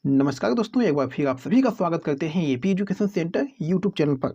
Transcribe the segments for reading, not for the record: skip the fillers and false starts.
नमस्कार दोस्तों, एक बार फिर आप सभी का स्वागत करते हैं AP education centre YouTube channel पर।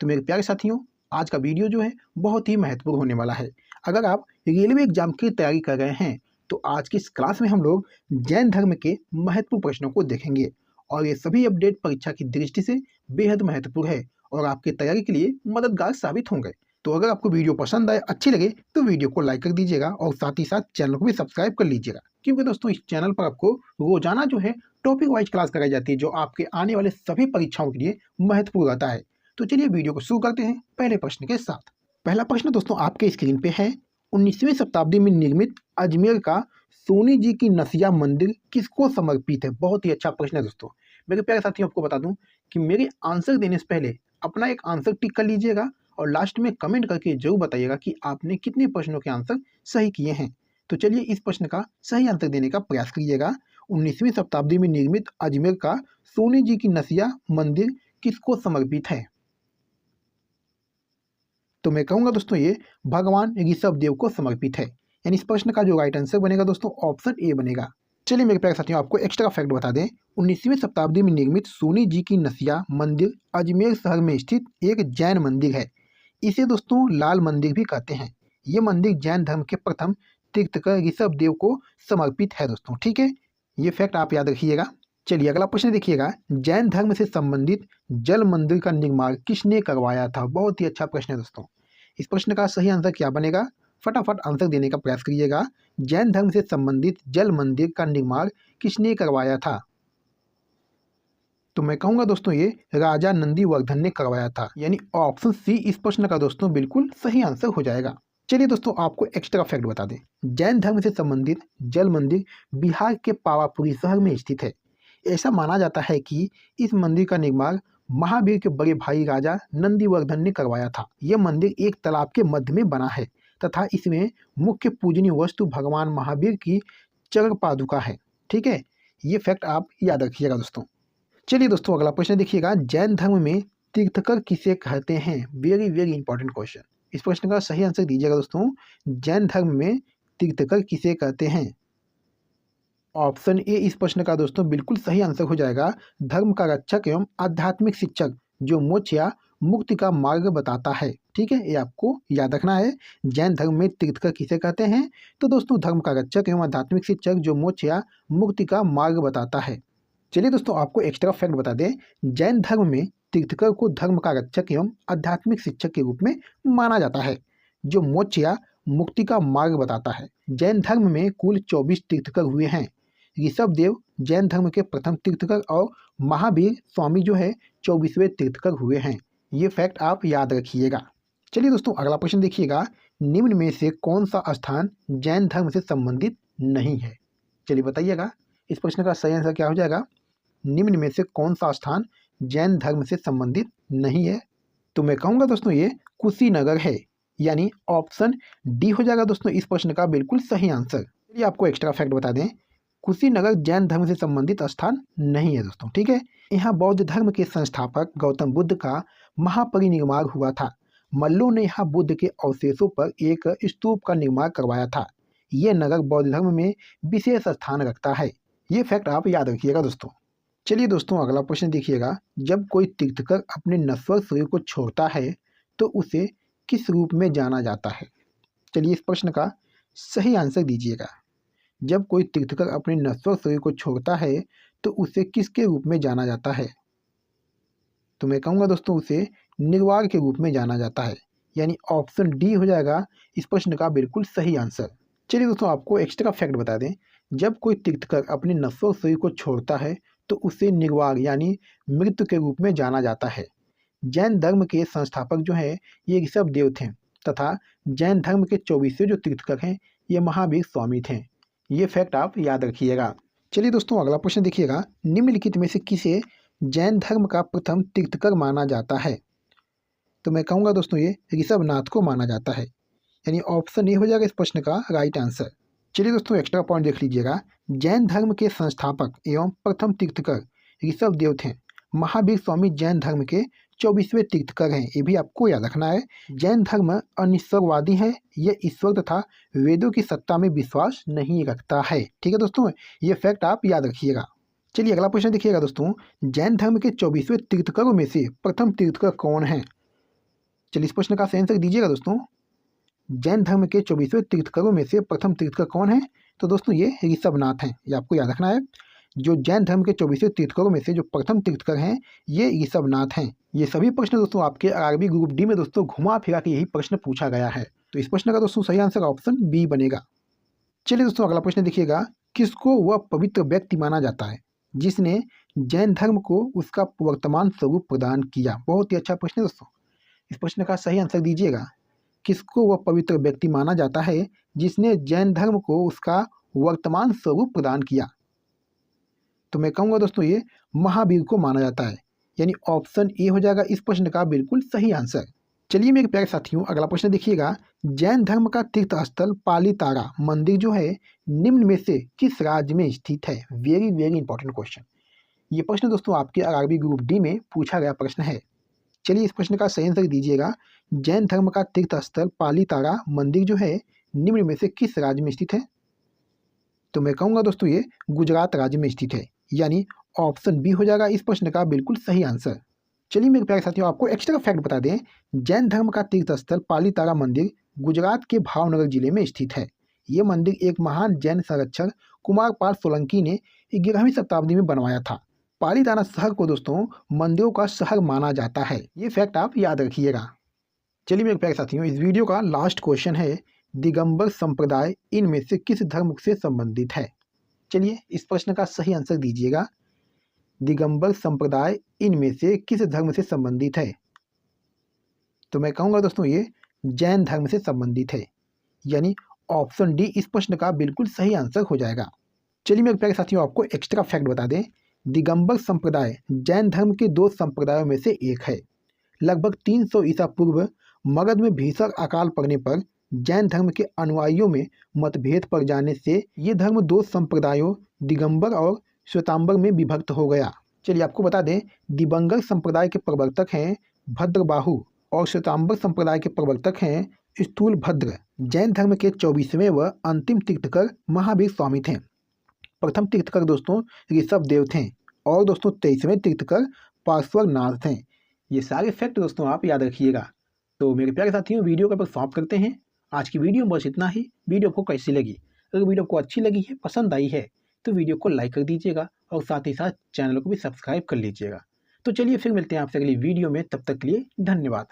तो मेरे प्यारे साथियों, आज का वीडियो जो है बहुत ही महत्वपूर्ण होने वाला है। अगर आप रेलवे एग्जाम की तैयारी कर रहे हैं तो आज की इस क्लास में हम लोग जैन धर्म के महत्वपूर्ण प्रश्नों को देखेंगे और ये सभी अपडेट परीक्षा की दृष्टि से बेहद महत्वपूर्ण है और आपकी तैयारी के लिए मददगार साबित होंगे। तो अगर आपको वीडियो पसंद आए, अच्छी लगे तो वीडियो को लाइक कर दीजिएगा और साथ ही साथ चैनल को भी सब्सक्राइब कर लीजिएगा, क्योंकि दोस्तों इस चैनल पर आपको रोजाना जो है टॉपिक वाइज क्लास कराई जाती है जो आपके आने वाले सभी परीक्षाओं के लिए महत्वपूर्ण रहता है। तो चलिए वीडियो को शुरू करते हैं पहले प्रश्न के साथ। पहला प्रश्न दोस्तों आपके स्क्रीन पे है, 19वीं शताब्दी में निर्मित अजमेर का सोनी जी की नसिया मंदिर किसको समर्पित है? बहुत ही अच्छा प्रश्न है दोस्तों। मेरे प्यारे साथियों, आपको बता दूं कि मेरे आंसर देने से पहले अपना एक आंसर टिक कर लीजिएगा और लास्ट में कमेंट करके जरूर बताइएगा कि आपने कितने प्रश्नों के आंसर सही किए हैं। तो चलिए इस प्रश्न का सही आंसर देने का प्रयास करिएगा। 19वीं शताब्दी में निर्मित अजमेर का सोनी जी की नसिया मंदिर किसको समर्पित है? तो मैं कहूंगा दोस्तों ये भगवान ऋषभ देव को समर्पित है। यानी इस प्रश्न का जो राइट आंसर बनेगा दोस्तों ऑप्शन ए बनेगा। चलिए मेरे प्यारे साथियों, आपको एक्स्ट्रा फैक्ट बता दें। 19वीं शताब्दी में निर्मित सोनी जी की नसिया मंदिर अजमेर शहर में स्थित एक जैन मंदिर है। इसे दोस्तों लाल मंदिर भी कहते हैं। ये मंदिर जैन धर्म के प्रथम तीर्थकर ऋषभ देव को समर्पित है दोस्तों। ठीक है, ये फैक्ट आप याद रखिएगा। चलिए अगला प्रश्न देखिएगा, जैन धर्म से संबंधित जल मंदिर का निर्माण किसने करवाया था? बहुत ही अच्छा प्रश्न है दोस्तों। इस प्रश्न का सही आंसर क्या बनेगा? फटाफट आंसर देने का प्रयास करिएगा। जैन धर्म से संबंधित जल मंदिर का निर्माण किसने करवाया था? तो मैं कहूंगा दोस्तों ये राजा नंदीवर्धन ने करवाया था। यानी ऑप्शन सी इस प्रश्न का दोस्तों बिल्कुल सही आंसर हो जाएगा। चलिए दोस्तों आपको एक्स्ट्रा फैक्ट बता दें, जैन धर्म से संबंधित जल मंदिर बिहार के पावापुरी शहर में स्थित है। ऐसा माना जाता है कि इस मंदिर का निर्माण महावीर के बड़े भाई राजा नंदीवर्धन ने करवाया था। यह मंदिर एक तालाब के मध्य में बना है तथा इसमें मुख्य पूजनीय वस्तु भगवान महावीर की चरण पादुका है। ठीक है, ये फैक्ट आप याद रखिएगा दोस्तों। चलिए दोस्तों अगला प्रश्न देखिएगा, जैन धर्म में तीर्थकर किसे कहते हैं? Very very important question. इस प्रश्न का सही आंसर दीजिएगा दोस्तों। जैन धर्म में तीर्थकर किसे कहते हैं? ऑप्शन ए इस प्रश्न का दोस्तों बिल्कुल सही आंसर हो जाएगा। धर्म का रक्षक एवं आध्यात्मिक शिक्षक जो मोक्ष या मुक्ति का मार्ग बताता है। ठीक है, ये आपको याद रखना है। जैन धर्म में तीर्थकर किसे कहते हैं? तो दोस्तों धर्म का रक्षक एवं आध्यात्मिक शिक्षक जो मोक्ष या मुक्ति का मार्ग बताता है। चलिए दोस्तों आपको एक्स्ट्रा फैक्ट बता दें, जैन धर्म में तीर्थकर को धर्म का रक्षक एवं आध्यात्मिक शिक्षक के रूप में माना जाता है जो मोक्ष या मुक्ति का मार्ग बताता है। जैन धर्म में कुल 24 तीर्थकर हुए हैं। ऋषभ देव जैन धर्म के प्रथम तीर्थकर और महावीर स्वामी जो है 24वें तीर्थकर हुए हैं। ये फैक्ट आप याद रखिएगा। चलिए दोस्तों अगला प्रश्न देखिएगा, निम्न में से कौन सा स्थान जैन धर्म से संबंधित नहीं है? चलिए बताइएगा, इस प्रश्न का सही आंसर क्या हो जाएगा? निम्न में से कौन सा स्थान जैन धर्म से संबंधित नहीं है? तो मैं कहूँगा दोस्तों ये कुशीनगर है। यानी ऑप्शन डी हो जाएगा दोस्तों इस प्रश्न का बिल्कुल सही आंसर। चलिए आपको एक्स्ट्रा फैक्ट बता दें, कुशीनगर जैन धर्म से संबंधित स्थान नहीं है दोस्तों। ठीक है, यहाँ बौद्ध धर्म के संस्थापक गौतम बुद्ध का महापरिनिर्वाण हुआ था। मल्लों ने यहाँ बुद्ध के अवशेषों पर एक स्तूप का निर्माण करवाया था। यह नगर बौद्ध धर्म में विशेष स्थान रखता है। ये फैक्ट आप याद रखिएगा दोस्तों। चलिए दोस्तों अगला प्रश्न देखिएगा, जब कोई तीर्थकर अपने नश्वर शरीर को छोड़ता है तो उसे किस रूप में जाना जाता है? चलिए इस प्रश्न का सही आंसर दीजिएगा। जब कोई तीर्थकर अपने नश्वर शरीर को छोड़ता है तो उसे किसके रूप में जाना जाता है? तो मैं कहूँगा दोस्तों उसे निर्वाण के रूप में जाना जाता है। यानी ऑप्शन डी हो जाएगा इस प्रश्न का बिल्कुल सही आंसर। चलिए दोस्तों आपको एक्स्ट्रा फैक्ट बता दें, जब कोई तीर्थकर अपने नश्वर शरीर को छोड़ता है तो उसे निर्वाण यानी मृत्यु के रूप में जाना जाता है। जैन धर्म के संस्थापक जो है ये ऋषभ देव थे तथा जैन धर्म के 24वें जो तीर्थकर हैं ये महावीर स्वामी थे। ये फैक्ट आप याद रखिएगा। चलिए दोस्तों अगला प्रश्न देखिएगा, निम्नलिखित में से किसे जैन धर्म का प्रथम तीर्थकर माना जाता है? तो मैं कहूँगा दोस्तों ये ऋषभनाथ को माना जाता है। यानी ऑप्शन ए हो जाएगा इस प्रश्न का राइट आंसर। चलिए दोस्तों एक्स्ट्रा पॉइंट देख लीजिएगा, जैन धर्म के संस्थापक एवं प्रथम तीर्थकर ऋषभ देव थे। महावीर स्वामी जैन धर्म के 24वें तीर्थकर हैं। ये भी आपको याद रखना है। जैन धर्म अनिश्वरवादी है। यह ईश्वर तथा वेदों की सत्ता में विश्वास नहीं रखता है। ठीक है दोस्तों, ये फैक्ट आप याद रखिएगा। चलिए अगला प्रश्न देखिएगा दोस्तों, जैन धर्म के 24वें तीर्थकरों में से प्रथम तीर्थकर कौन है? चलिए इस प्रश्न का सही आंसर दीजिएगा दोस्तों। जैन धर्म के 24वें तीर्थकरों में से प्रथम तीर्थकर कौन है? तो दोस्तों ये ऋषभनाथ हैं, ये आपको याद रखना है। जो जैन धर्म के 24वें तीर्थकरों में से जो प्रथम तीर्थकर हैं ये ऋषभनाथ हैं। ये सभी प्रश्न दोस्तों आपके आरआरबी ग्रुप डी में दोस्तों घुमा फिरा के यही प्रश्न पूछा गया है। तो इस प्रश्न का दोस्तों सही आंसर ऑप्शन बी बनेगा। चलिए दोस्तों अगला प्रश्न देखिएगा, किसको वह पवित्र व्यक्ति माना जाता है जिसने जैन धर्म को उसका वर्तमान स्वरूप प्रदान किया? बहुत ही अच्छा प्रश्न है दोस्तों, इस प्रश्न का सही आंसर दीजिएगा। किसको वह पवित्र व्यक्ति माना जाता है जिसने जैन धर्म को उसका वर्तमान स्वरूप प्रदान किया? तो मैं कहूँगा दोस्तों ये महावीर को माना जाता है, यानी ऑप्शन ए हो जाएगा इस प्रश्न का बिल्कुल सही आंसर। चलिए मेरे प्यारे साथियों अगला प्रश्न देखिएगा, जैन धर्म का तीर्थ स्थल पालीतारा मंदिर जो है निम्न में से किस राज्य में स्थित है? Very very important question. ये प्रश्न दोस्तों आपके आरआरबी ग्रुप डी में पूछा गया प्रश्न है। चलिए इस प्रश्न का सही आंसर दीजिएगा। जैन धर्म का तीर्थ स्थल पालीतारा मंदिर जो है निम्न में से किस राज्य में स्थित है? तो मैं कहूँगा दोस्तों ये गुजरात राज्य में स्थित है, यानी ऑप्शन बी हो जाएगा इस प्रश्न का बिल्कुल सही आंसर। चलिए मेरे प्यारे साथियों आपको एक्स्ट्रा फैक्ट बता दें, जैन धर्म का तीर्थ स्थल पालीतारा मंदिर गुजरात के भावनगर जिले में स्थित है। ये मंदिर एक महान जैन संरक्षक कुमारपाल सोलंकी ने 11वीं शताब्दी में बनवाया था। पालीतारा शहर को दोस्तों मंदिरों का शहर माना जाता है, ये फैक्ट आप याद रखिएगा। चलिए मेरे प्यारे साथियों इस वीडियो का लास्ट क्वेश्चन है, दिगंबर संप्रदाय इनमें से किस धर्म से संबंधित है? चलिए इस प्रश्न का सही आंसर दीजिएगा। दिगंबर संप्रदाय इनमें से किस धर्म से संबंधित है? तो मैं कहूँगा दोस्तों ये जैन धर्म से संबंधित है, यानी ऑप्शन डी इस प्रश्न का बिल्कुल सही आंसर हो जाएगा। चलिए मेरे प्यारे साथियों आपको एक्स्ट्रा फैक्ट बता दें, दिगंबर संप्रदाय जैन धर्म के 2 संप्रदायों में से एक है। लगभग 300 ईसा पूर्व मगध में भीषण अकाल पड़ने पर जैन धर्म के अनुयायियों में मतभेद पड़ जाने से ये धर्म 2 संप्रदायों दिगंबर और श्वेतांबर में विभक्त हो गया। चलिए आपको बता दें, दिगंबर संप्रदाय के प्रवर्तक हैं भद्रबाहु और श्वेतांबर संप्रदाय के प्रवर्तक हैं स्थूलभद्र। जैन धर्म के 24वें व अंतिम तीर्थकर महावीर स्वामी थे। प्रथम तीर्थकर दोस्तों ऋषभदेव थे और दोस्तों 23वें तीर्थकर पार्श्वनाथ थे। ये सारे फैक्ट दोस्तों आप याद रखिएगा। तो मेरे प्यारे साथियों वीडियो का समाप्त करते हैं। आज की वीडियो में बस इतना ही। वीडियो को कैसी लगी? अगर वीडियो को अच्छी लगी है, पसंद आई है तो वीडियो को लाइक कर दीजिएगा और साथ ही साथ चैनल को भी सब्सक्राइब कर लीजिएगा। तो चलिए फिर मिलते हैं आपसे अगली वीडियो में, तब तक के लिए धन्यवाद।